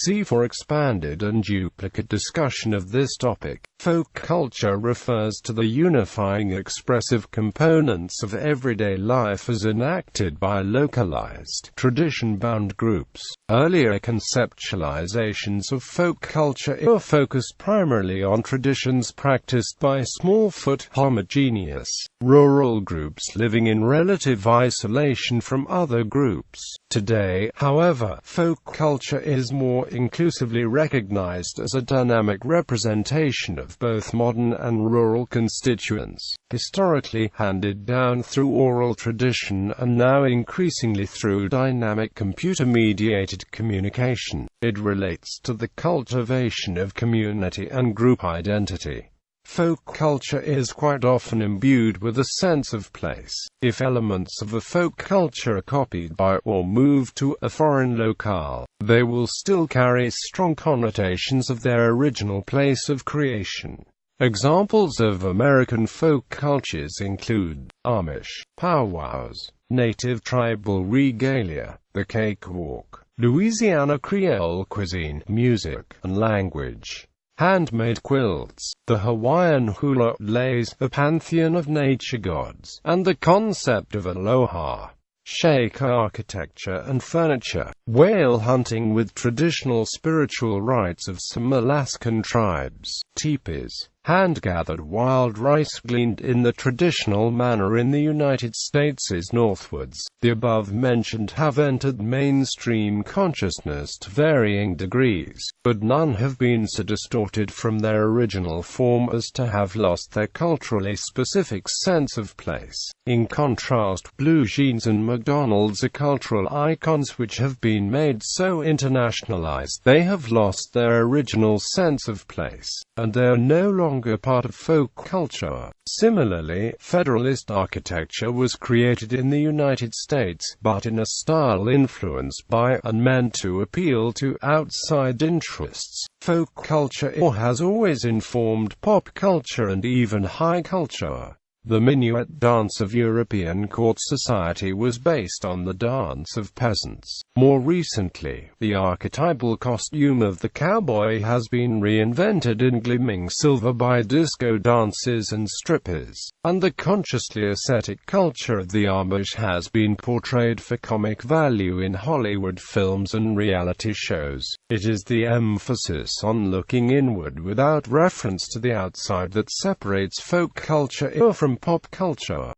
See for expanded and duplicate discussion of this topic. Folk culture refers to the unifying expressive components of everyday life as enacted by localized, tradition-bound groups. Earlier conceptualizations of folk culture focused primarily on traditions practiced by small-foot, homogeneous, rural groups living in relative isolation from other groups. Today, however, folk culture is more inclusively recognized as a dynamic representation of both modern and rural constituents, historically handed down through oral tradition and now increasingly through dynamic computer-mediated communication. It relates to the cultivation of community and group identity. Folk culture is quite often imbued with a sense of place. If elements of a folk culture are copied by or moved to a foreign locale, they will still carry strong connotations of their original place of creation. Examples of American folk cultures include Amish powwows, native tribal regalia, the cakewalk, Louisiana Creole cuisine, music and language, handmade quilts, the Hawaiian hula lays, the pantheon of nature gods, and the concept of aloha. Shaker architecture and furniture, whale hunting with traditional spiritual rites of some Alaskan tribes, teepees, hand-gathered wild rice gleaned in the traditional manner in the United States is northwards. The above-mentioned have entered mainstream consciousness to varying degrees, but none have been so distorted from their original form as to have lost their culturally specific sense of place. In contrast, blue jeans and McDonald's are cultural icons which have been made so internationalized they have lost their original sense of place, and they are no longer part of folk culture. Similarly, Federalist architecture was created in the United States, but in a style influenced by and meant to appeal to outside interests. Folk culture has always informed pop culture and even high culture. The minuet dance of European court society was based on the dance of peasants. More recently, the archetypal costume of the cowboy has been reinvented in gleaming silver by disco dancers and strippers, and the consciously ascetic culture of the Amish has been portrayed for comic value in Hollywood films and reality shows. It is the emphasis on looking inward without reference to the outside that separates folk culture from pop culture.